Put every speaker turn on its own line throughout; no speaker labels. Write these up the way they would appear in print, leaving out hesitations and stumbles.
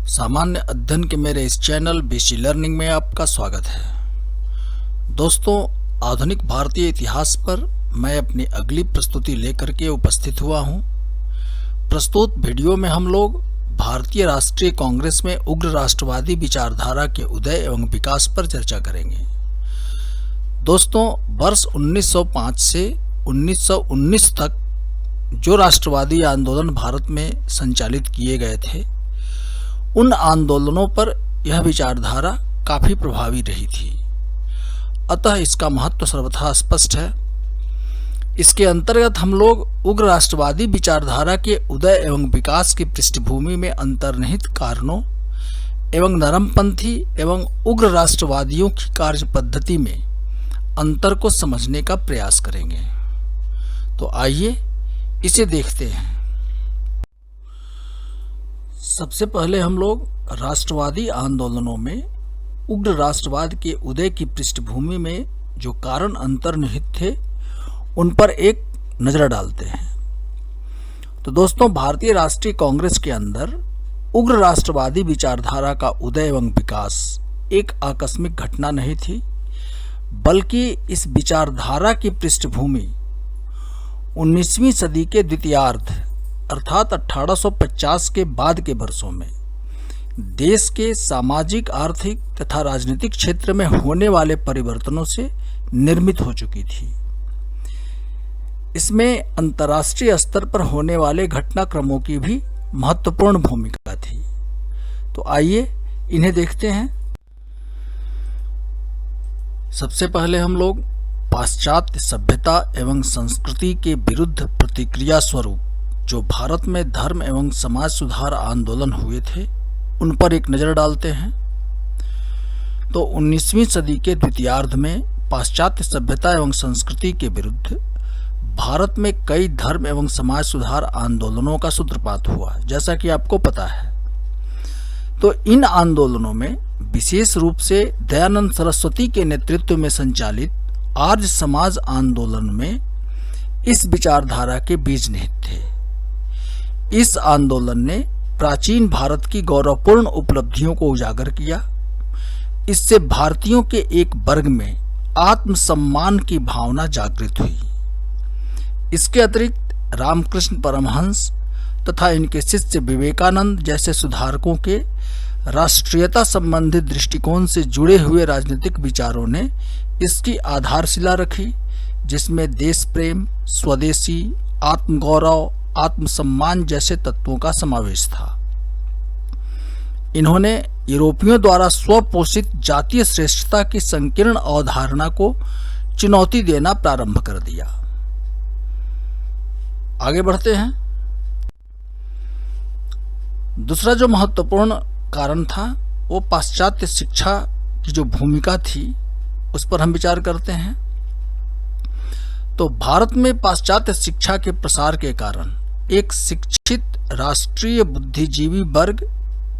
सामान्य अध्ययन के मेरे इस चैनल बीसी लर्निंग में आपका स्वागत है। दोस्तों, आधुनिक भारतीय इतिहास पर मैं अपनी अगली प्रस्तुति लेकर के उपस्थित हुआ हूं। प्रस्तुत वीडियो में हम लोग भारतीय राष्ट्रीय कांग्रेस में उग्र राष्ट्रवादी विचारधारा के उदय एवं विकास पर चर्चा करेंगे। दोस्तों, वर्ष 1905 से 1919 तक जो राष्ट्रवादी आंदोलन भारत में संचालित किए गए थे, उन आंदोलनों पर यह विचारधारा काफी प्रभावी रही थी। अतः इसका महत्व सर्वथा स्पष्ट है। इसके अंतर्गत हम लोग उग्र राष्ट्रवादी विचारधारा के उदय एवं विकास की पृष्ठभूमि में अंतर्निहित कारणों एवं नरमपंथी एवं उग्र राष्ट्रवादियों की कार्य पद्धति में अंतर को समझने का प्रयास करेंगे। तो आइए इसे देखते हैं। सबसे पहले हम लोग राष्ट्रवादी आंदोलनों में उग्र राष्ट्रवाद के उदय की पृष्ठभूमि में जो कारण अंतर्निहित थे, उन पर एक नजर डालते हैं। तो दोस्तों, भारतीय राष्ट्रीय कांग्रेस के अंदर उग्र राष्ट्रवादी विचारधारा का उदय एवं विकास एक आकस्मिक घटना नहीं थी, बल्कि इस विचारधारा की पृष्ठभूमि 19वीं सदी के द्वितीयार्ध अर्थात 1850 के बाद के वर्षों में देश के सामाजिक, आर्थिक तथा राजनीतिक क्षेत्र में होने वाले परिवर्तनों से निर्मित हो चुकी थी। इसमें अंतर्राष्ट्रीय स्तर पर होने वाले घटनाक्रमों की भी महत्वपूर्ण भूमिका थी। तो आइए इन्हें देखते हैं। सबसे पहले हम लोग पाश्चात्य सभ्यता एवं संस्कृति के विरुद्ध प्रतिक्रिया स्वरूप जो भारत में धर्म एवं समाज सुधार आंदोलन हुए थे, उन पर एक नज़र डालते हैं। तो 19वीं सदी के द्वितीयार्ध में पाश्चात्य सभ्यता एवं संस्कृति के विरुद्ध भारत में कई धर्म एवं समाज सुधार आंदोलनों का सूत्रपात हुआ, जैसा कि आपको पता है। तो इन आंदोलनों में विशेष रूप से दयानंद सरस्वती के नेतृत्व में संचालित आर्य समाज आंदोलन में इस विचारधारा के बीज निहित थे। इस आंदोलन ने प्राचीन भारत की गौरवपूर्ण उपलब्धियों को उजागर किया। इससे भारतीयों के एक वर्ग में आत्मसम्मान की भावना जागृत हुई। इसके अतिरिक्त रामकृष्ण परमहंस तथा इनके शिष्य विवेकानंद जैसे सुधारकों के राष्ट्रीयता संबंधित दृष्टिकोण से जुड़े हुए राजनीतिक विचारों ने इसकी आधारशिला रखी, जिसमें देश प्रेम, स्वदेशी, आत्मगौरव, आत्मसम्मान जैसे तत्वों का समावेश था। इन्होंने यूरोपियों द्वारा स्वपोषित जातीय श्रेष्ठता की संकीर्ण अवधारणा को चुनौती देना प्रारंभ कर दिया। आगे बढ़ते हैं। दूसरा जो महत्वपूर्ण कारण था, वो पाश्चात्य शिक्षा की जो भूमिका थी, उस पर हम विचार करते हैं। तो भारत में पाश्चात्य शिक्षा के प्रसार के कारण एक शिक्षित राष्ट्रीय बुद्धिजीवी वर्ग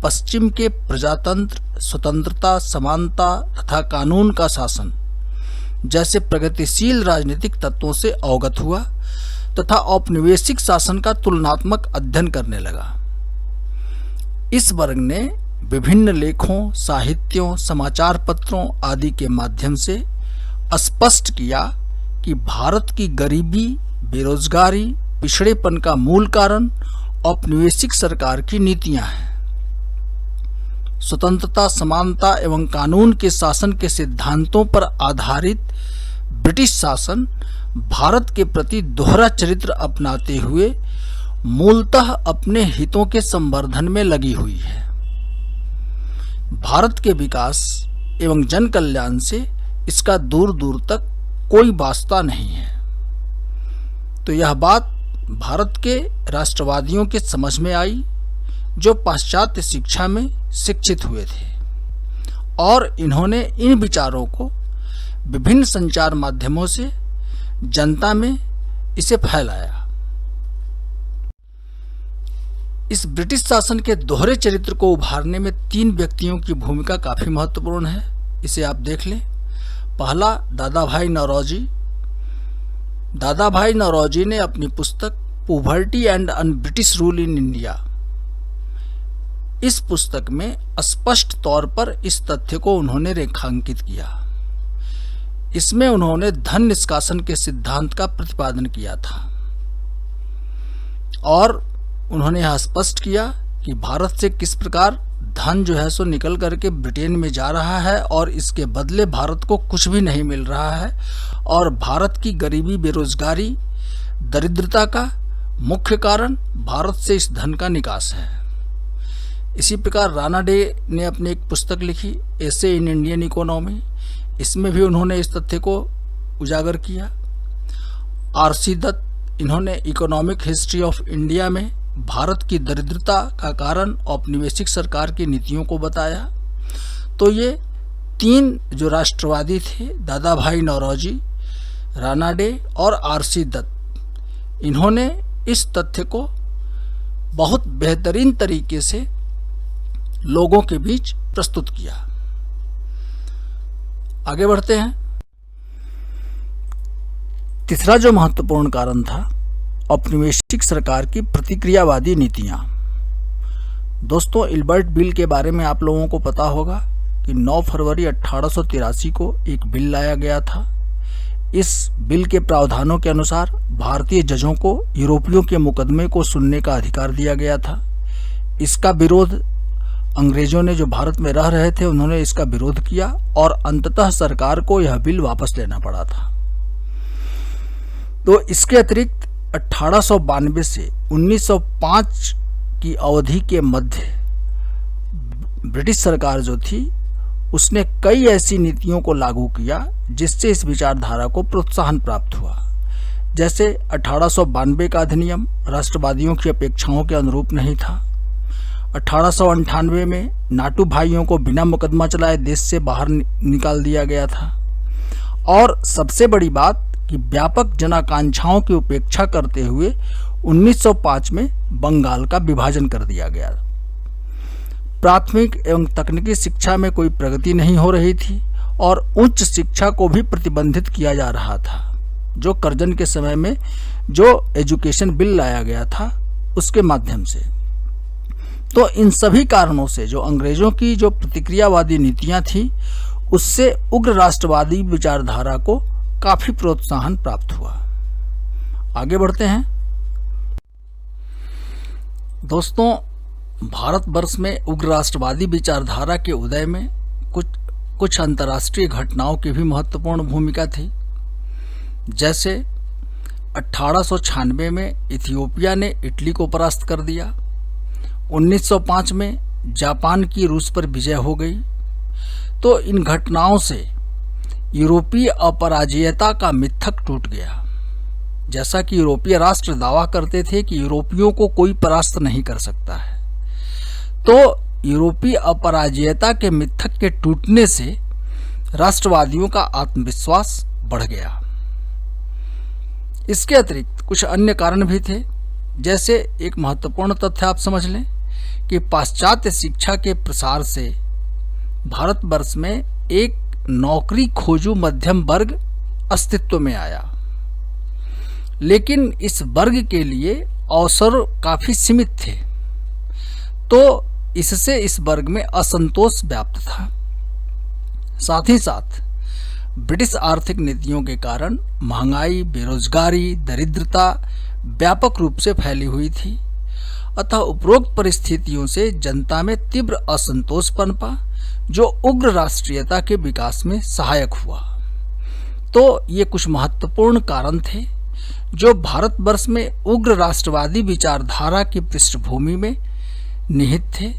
पश्चिम के प्रजातंत्र, स्वतंत्रता, समानता तथा कानून का शासन जैसे प्रगतिशील राजनीतिक तत्वों से अवगत हुआ तथा औपनिवेशिक शासन का तुलनात्मक अध्ययन करने लगा। इस वर्ग ने विभिन्न लेखों, साहित्यों, समाचार पत्रों आदि के माध्यम से स्पष्ट किया कि भारत की गरीबी, बेरोजगारी, पिछड़ेपन का मूल कारण औपनिवेशिक सरकार की नीतियां हैं। स्वतंत्रता, समानता एवं कानून के शासन के सिद्धांतों पर आधारित ब्रिटिश शासन भारत के प्रति दोहरा चरित्र अपनाते हुए मूलतः अपने हितों के संवर्धन में लगी हुई है। भारत के विकास एवं जन कल्याण से इसका दूर दूर तक कोई वास्ता नहीं है। तो यह बात भारत के राष्ट्रवादियों के समझ में आई, जो पाश्चात्य शिक्षा में शिक्षित हुए थे, और इन्होंने इन विचारों को विभिन्न संचार माध्यमों से जनता में इसे फैलाया। इस ब्रिटिश शासन के दोहरे चरित्र को उभारने में 3 व्यक्तियों की भूमिका काफी महत्वपूर्ण है। इसे आप देख लें। पहला, दादाभाई नौरोजी। दादाभाई नौरोजी ने अपनी पुस्तक poverty and un British rule in India इस पुस्तक में स्पष्ट तौर पर इस तथ्य को उन्होंने रेखांकित किया। इसमें उन्होंने धन निष्कासन के सिद्धांत का प्रतिपादन किया था और उन्होंने यह स्पष्ट किया कि भारत से किस प्रकार धन जो है सो निकल करके ब्रिटेन में जा रहा है और इसके बदले भारत को कुछ भी नहीं मिल रहा है और भारत की गरीबी, बेरोजगारी, दरिद्रता का मुख्य कारण भारत से इस धन का निकास है। इसी प्रकार राणा डे ने अपनी एक पुस्तक लिखी, एसे इन इंडियन इकोनॉमी। इसमें भी उन्होंने इस तथ्य को उजागर किया। आरसी दत्त, इन्होंने इकोनॉमिक हिस्ट्री ऑफ इंडिया में भारत की दरिद्रता का कारण औपनिवेशिक सरकार की नीतियों को बताया। तो ये तीन जो राष्ट्रवादी थे, दादा भाई नौरोजी, राणा डे और आरसी दत्त, इन्होंने इस तथ्य को बहुत बेहतरीन तरीके से लोगों के बीच प्रस्तुत किया। आगे बढ़ते हैं। तीसरा जो महत्वपूर्ण कारण था, औपनिवेशिक सरकार की प्रतिक्रियावादी नीतियां। दोस्तों, इल्बर्ट बिल के बारे में आप लोगों को पता होगा कि 9 फरवरी 1883 को एक बिल लाया गया था। इस बिल के प्रावधानों के अनुसार भारतीय जजों को यूरोपियों के मुकदमे को सुनने का अधिकार दिया गया था। इसका विरोध अंग्रेजों ने, जो भारत में रह रहे थे, उन्होंने इसका विरोध किया और अंततः सरकार को यह बिल वापस लेना पड़ा था। तो इसके अतिरिक्त 1892 से 1905 की अवधि के मध्य ब्रिटिश सरकार जो थी, उसने कई ऐसी नीतियों को लागू किया जिससे इस विचारधारा को प्रोत्साहन प्राप्त हुआ। जैसे 1892 का अधिनियम राष्ट्रवादियों की अपेक्षाओं के अनुरूप नहीं था। 1898 में नाटू भाइयों को बिना मुकदमा चलाए देश से बाहर निकाल दिया गया था। और सबसे बड़ी बात कि व्यापक जनाकांक्षाओं की उपेक्षा करते हुए 1905 में बंगाल का विभाजन कर दिया गया। प्राथमिक एवं तकनीकी शिक्षा में कोई प्रगति नहीं हो रही थी और उच्च शिक्षा को भी प्रतिबंधित किया जा रहा था। जो कर्जन के समय में जो एजुकेशन बिल लाया गया था उसके माध्यम से। तो इन सभी कारणों से जो अंग्रेजों की जो प्रतिक्रियावादी नीतियां थी, उससे उग्र राष्ट्रवादी विचारधारा को काफी प्रोत्साहन प्राप्त हुआ। आगे बढ़ते हैं। दोस्तों, भारतवर्ष में उग्र राष्ट्रवादी विचारधारा के उदय में कुछ अंतर्राष्ट्रीय घटनाओं की भी महत्वपूर्ण भूमिका थी। जैसे 1896 में इथियोपिया ने इटली को परास्त कर दिया। 1905 में जापान की रूस पर विजय हो गई। तो इन घटनाओं से यूरोपीय अपराजयता का मिथक टूट गया। जैसा कि यूरोपीय राष्ट्र दावा करते थे कि यूरोपियों को कोई परास्त नहीं कर सकता है, तो यूरोपीय अपराजयता के मिथक के टूटने से राष्ट्रवादियों का आत्मविश्वास बढ़ गया। इसके अतिरिक्त कुछ अन्य कारण भी थे। जैसे एक महत्वपूर्ण तथ्य आप समझ लें कि पाश्चात्य शिक्षा के प्रसार से भारतवर्ष में एक नौकरी खोजू मध्यम वर्ग अस्तित्व में आया, लेकिन इस वर्ग के लिए अवसर काफी सीमित थे। तो इससे इस वर्ग में असंतोष व्याप्त था। साथ ही साथ ब्रिटिश आर्थिक नीतियों के कारण महंगाई, बेरोजगारी, दरिद्रता व्यापक रूप से फैली हुई थी। अतः उपरोक्त परिस्थितियों से जनता में तीव्र असंतोष पनपा, जो उग्र राष्ट्रीयता के विकास में सहायक हुआ। तो ये कुछ महत्वपूर्ण कारण थे जो भारतवर्ष में उग्र राष्ट्रवादी विचारधारा की पृष्ठभूमि में निहित थे,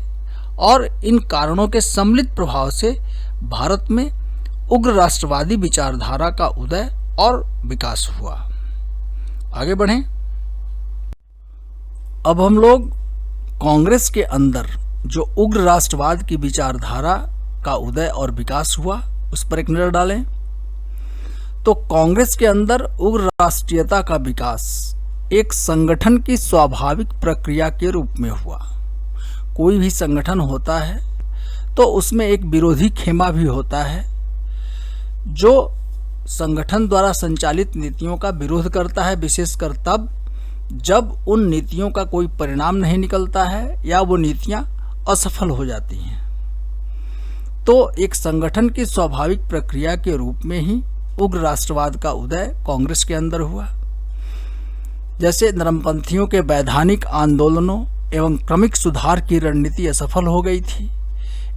और इन कारणों के सम्मिलित प्रभाव से भारत में उग्र राष्ट्रवादी विचारधारा का उदय और विकास हुआ। आगे बढ़ें। अब हम लोग कांग्रेस के अंदर जो उग्र राष्ट्रवाद की विचारधारा का उदय और विकास हुआ उस पर एक नजर डालें। तो कांग्रेस के अंदर उग्र राष्ट्रीयता का विकास एक संगठन की स्वाभाविक प्रक्रिया के रूप में हुआ। कोई भी संगठन होता है तो उसमें एक विरोधी खेमा भी होता है जो संगठन द्वारा संचालित नीतियों का विरोध करता है, विशेषकर तब जब उन नीतियों का कोई परिणाम नहीं निकलता है या वो नीतियां असफल हो जाती हैं। तो एक संगठन की स्वाभाविक प्रक्रिया के रूप में ही उग्र राष्ट्रवाद का उदय कांग्रेस के अंदर हुआ। जैसे नरमपंथियों के वैधानिक आंदोलनों एवं क्रमिक सुधार की रणनीति असफल हो गई थी।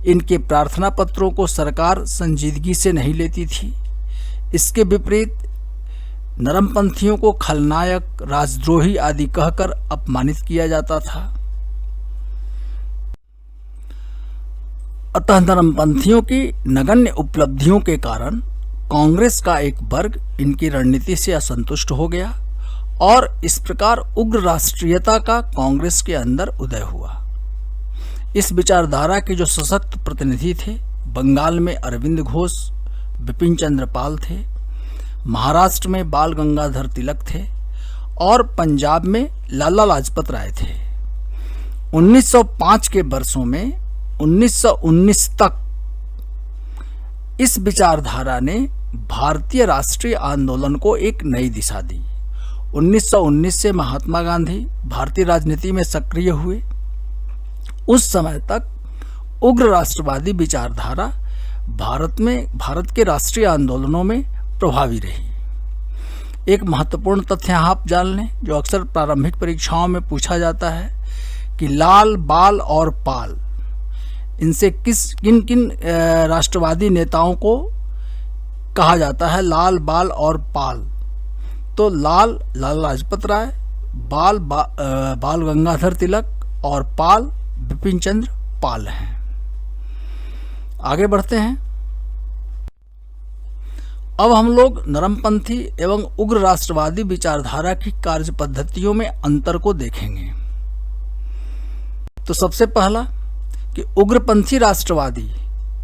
इनके प्रार्थना पत्रों को सरकार संजीदगी से नहीं लेती थी। इसके विपरीत नरमपंथियों को खलनायक, राजद्रोही आदि कहकर अपमानित किया जाता था। अतः नरमपंथियों की नगण्य उपलब्धियों के कारण कांग्रेस का एक वर्ग इनकी रणनीति से असंतुष्ट हो गया और इस प्रकार उग्र राष्ट्रीयता का कांग्रेस के अंदर उदय हुआ। इस विचारधारा के जो सशक्त प्रतिनिधि थे, बंगाल में अरविंद घोष, बिपिन चंद्र पाल थे, महाराष्ट्र में बाल गंगाधर तिलक थे और पंजाब में लाला लाजपत राय थे। 1905 के वर्षों में 1919 तक इस विचारधारा ने भारतीय राष्ट्रीय आंदोलन को एक नई दिशा दी। 1919 से महात्मा गांधी भारतीय राजनीति में सक्रिय हुए। उस समय तक उग्र राष्ट्रवादी विचारधारा भारत के राष्ट्रीय आंदोलनों में प्रभावी रही। एक महत्वपूर्ण तथ्य आप जान लें, जो अक्सर प्रारंभिक परीक्षाओं में पूछा जाता है कि लाल, बाल और पाल, इनसे किन किन राष्ट्रवादी नेताओं को कहा जाता है लाल, बाल और पाल? तो लाल लाला लाजपत राय, बाल गंगाधर तिलक और पाल बिपिन चंद्र पाल हैं। आगे बढ़ते हैं। अब हम लोग नरमपंथी एवं उग्र राष्ट्रवादी विचारधारा की कार्य पद्धतियों में अंतर को देखेंगे। तो सबसे पहला कि उग्रपंथी राष्ट्रवादी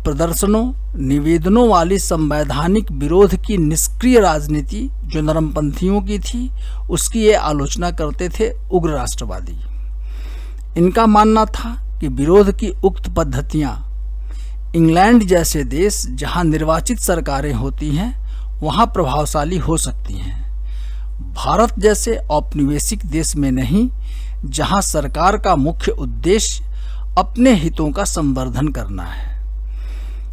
प्रदर्शनों, निवेदनों वाली संवैधानिक विरोध की निष्क्रिय राजनीति जो नरमपंथियों की थी, उसकी ये आलोचना करते थे उग्र राष्ट्रवादी। इनका मानना था कि विरोध की उक्त पद्धतियां इंग्लैंड जैसे देश जहां निर्वाचित सरकारें होती हैं वहां प्रभावशाली हो सकती हैं, भारत जैसे औपनिवेशिक देश में नहीं जहां सरकार का मुख्य उद्देश्य अपने हितों का संवर्धन करना है।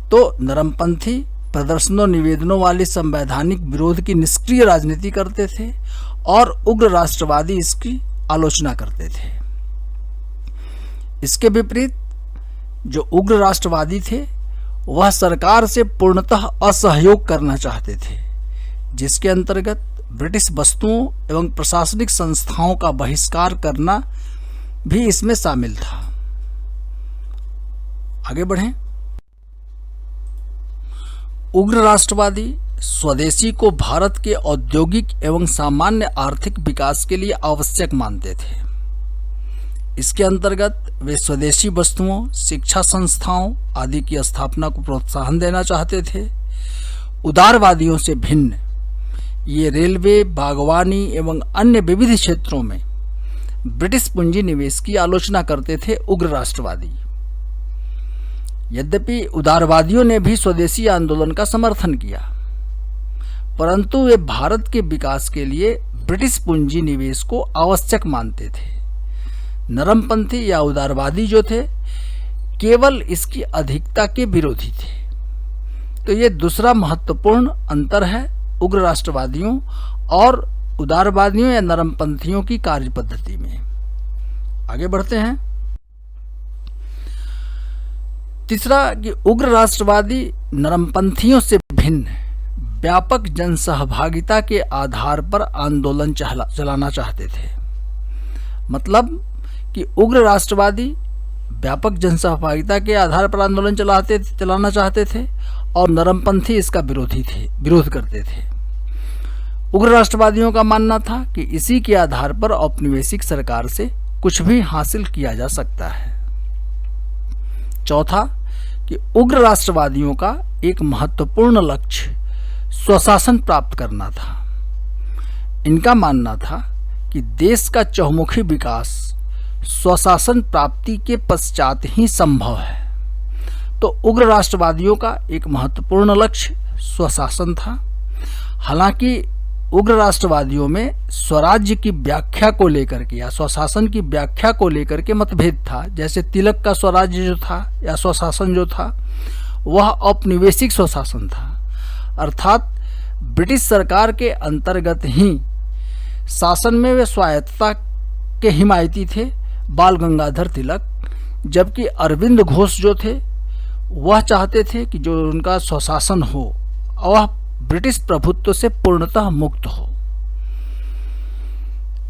तो नरमपंथी प्रदर्शनों, निवेदनों वाली संवैधानिक विरोध की निष्क्रिय राजनीति करते थे और उग्र राष्ट्रवादी इसकी आलोचना करते थे। इसके विपरीत जो उग्र राष्ट्रवादी थे वह सरकार से पूर्णतः असहयोग करना चाहते थे, जिसके अंतर्गत ब्रिटिश वस्तुओं एवं प्रशासनिक संस्थाओं का बहिष्कार करना भी इसमें शामिल था। आगे बढ़ें। उग्र राष्ट्रवादी स्वदेशी को भारत के औद्योगिक एवं सामान्य आर्थिक विकास के लिए आवश्यक मानते थे। इसके अंतर्गत वे स्वदेशी वस्तुओं, शिक्षा संस्थाओं आदि की स्थापना को प्रोत्साहन देना चाहते थे। उदारवादियों से भिन्न ये रेलवे, बागवानी एवं अन्य विविध क्षेत्रों में ब्रिटिश पूंजी निवेश की आलोचना करते थे उग्र राष्ट्रवादी। यद्यपि उदारवादियों ने भी स्वदेशी आंदोलन का समर्थन किया, परंतु वे भारत के विकास के लिए ब्रिटिश पूंजी निवेश को आवश्यक मानते थे। नरमपंथी या उदारवादी जो थे केवल इसकी अधिकता के विरोधी थे। तो ये दूसरा महत्वपूर्ण अंतर है उग्र राष्ट्रवादियों और उदारवादियों या नरमपंथियों की कार्य पद्धति में। आगे बढ़ते हैं। तीसरा कि उग्र राष्ट्रवादी नरमपंथियों से भिन्न व्यापक जनसहभागिता के आधार पर आंदोलन चलाना चाहते थे। मतलब कि उग्र राष्ट्रवादी व्यापक जनसहभागिता के आधार पर आंदोलन चलाना चाहते थे और नरमपंथी इसका विरोध करते थे। उग्र राष्ट्रवादियों का मानना था कि इसी के आधार पर औपनिवेशिक सरकार से कुछ भी हासिल किया जा सकता है। चौथा कि उग्र राष्ट्रवादियों का एक महत्वपूर्ण लक्ष्य स्वशासन प्राप्त करना था। इनका मानना था कि देश का चहुमुखी विकास स्वशासन प्राप्ति के पश्चात ही संभव है। तो उग्र राष्ट्रवादियों का एक महत्वपूर्ण लक्ष्य स्वशासन था। हालांकि उग्र राष्ट्रवादियों में स्वराज्य की व्याख्या को लेकर के या स्वशासन की व्याख्या को लेकर के मतभेद था। जैसे तिलक का स्वराज्य जो था या स्वशासन जो था वह औपनिवेशिक स्वशासन था, अर्थात ब्रिटिश सरकार के अंतर्गत ही शासन में वे स्वायत्तता के हिमायती थे, बाल गंगाधर तिलक। जबकि अरविंद घोष जो थे वह चाहते थे कि जो उनका स्वशासन हो वह ब्रिटिश प्रभुत्व से पूर्णतः मुक्त हो।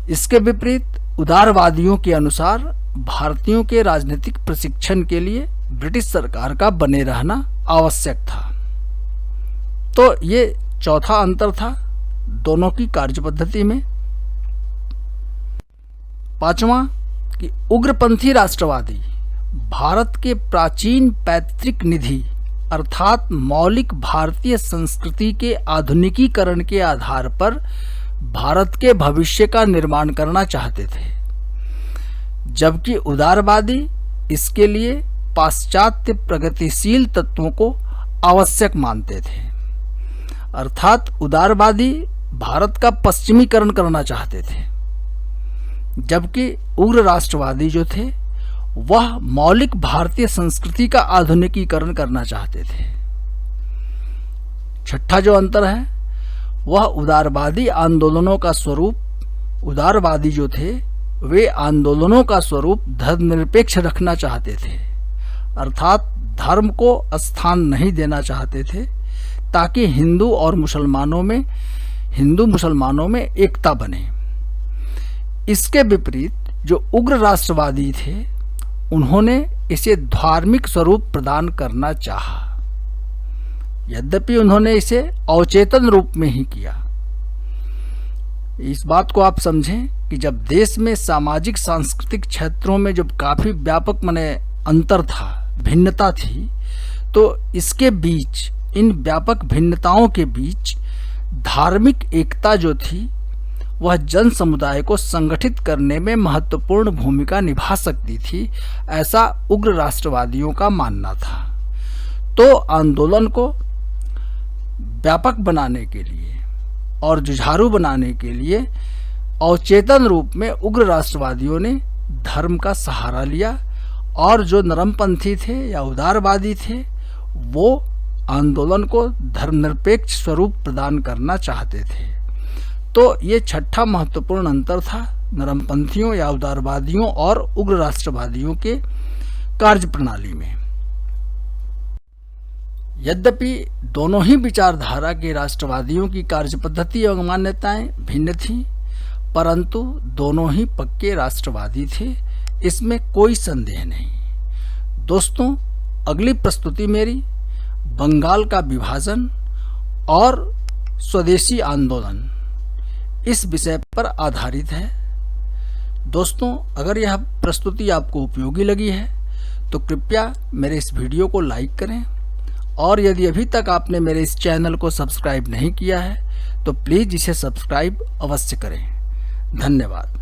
इसके विपरीत उदारवादियों के अनुसार भारतीयों के राजनीतिक प्रशिक्षण के लिए ब्रिटिश सरकार का बने रहना आवश्यक था। तो ये चौथा अंतर था दोनों की कार्यपद्धति में। पांचवा कि उग्रपंथी राष्ट्रवादी भारत के प्राचीन पैतृक निधि अर्थात मौलिक भारतीय संस्कृति के आधुनिकीकरण के आधार पर भारत के भविष्य का निर्माण करना चाहते थे, जबकि उदारवादी इसके लिए पाश्चात्य प्रगतिशील तत्वों को आवश्यक मानते थे। अर्थात उदारवादी भारत का पश्चिमीकरण करना चाहते थे, जबकि उग्र राष्ट्रवादी जो थे वह मौलिक भारतीय संस्कृति का आधुनिकीकरण करना चाहते थे। छठा जो अंतर है वह उदारवादी आंदोलनों का स्वरूप। उदारवादी जो थे वे आंदोलनों का स्वरूप धर्मनिरपेक्ष रखना चाहते थे, अर्थात धर्म को स्थान नहीं देना चाहते थे ताकि हिंदू मुसलमानों में एकता बने। इसके विपरीत जो उग्र राष्ट्रवादी थे उन्होंने इसे धार्मिक स्वरूप प्रदान करना चाहा, यद्यपि उन्होंने इसे अवचेतन रूप में ही किया। इस बात को आप समझें कि जब देश में सामाजिक सांस्कृतिक क्षेत्रों में जब काफी व्यापक अंतर था, भिन्नता थी, तो इसके बीच इन व्यापक भिन्नताओं के बीच धार्मिक एकता जो थी वह जन समुदाय को संगठित करने में महत्वपूर्ण भूमिका निभा सकती थी, ऐसा उग्र राष्ट्रवादियों का मानना था। तो आंदोलन को व्यापक बनाने के लिए और जुझारू बनाने के लिए अवचेतन रूप में उग्र राष्ट्रवादियों ने धर्म का सहारा लिया, और जो नरमपंथी थे या उदारवादी थे वो आंदोलन को धर्मनिरपेक्ष स्वरूप प्रदान करना चाहते थे। तो ये छठा महत्वपूर्ण अंतर था नरमपंथियों या उदारवादियों और उग्र राष्ट्रवादियों के कार्य प्रणाली में। यद्यपि दोनों ही विचारधारा के राष्ट्रवादियों की कार्यपद्धति एवं मान्यताएं भिन्न थीं, परंतु दोनों ही पक्के राष्ट्रवादी थे, इसमें कोई संदेह नहीं। दोस्तों, अगली प्रस्तुति मेरी बंगाल का विभाजन और स्वदेशी आंदोलन इस विषय पर आधारित है। दोस्तों, अगर यह प्रस्तुति आपको उपयोगी लगी है तो कृपया मेरे इस वीडियो को लाइक करें, और यदि अभी तक आपने मेरे इस चैनल को सब्सक्राइब नहीं किया है तो प्लीज़ इसे सब्सक्राइब अवश्य करें। धन्यवाद।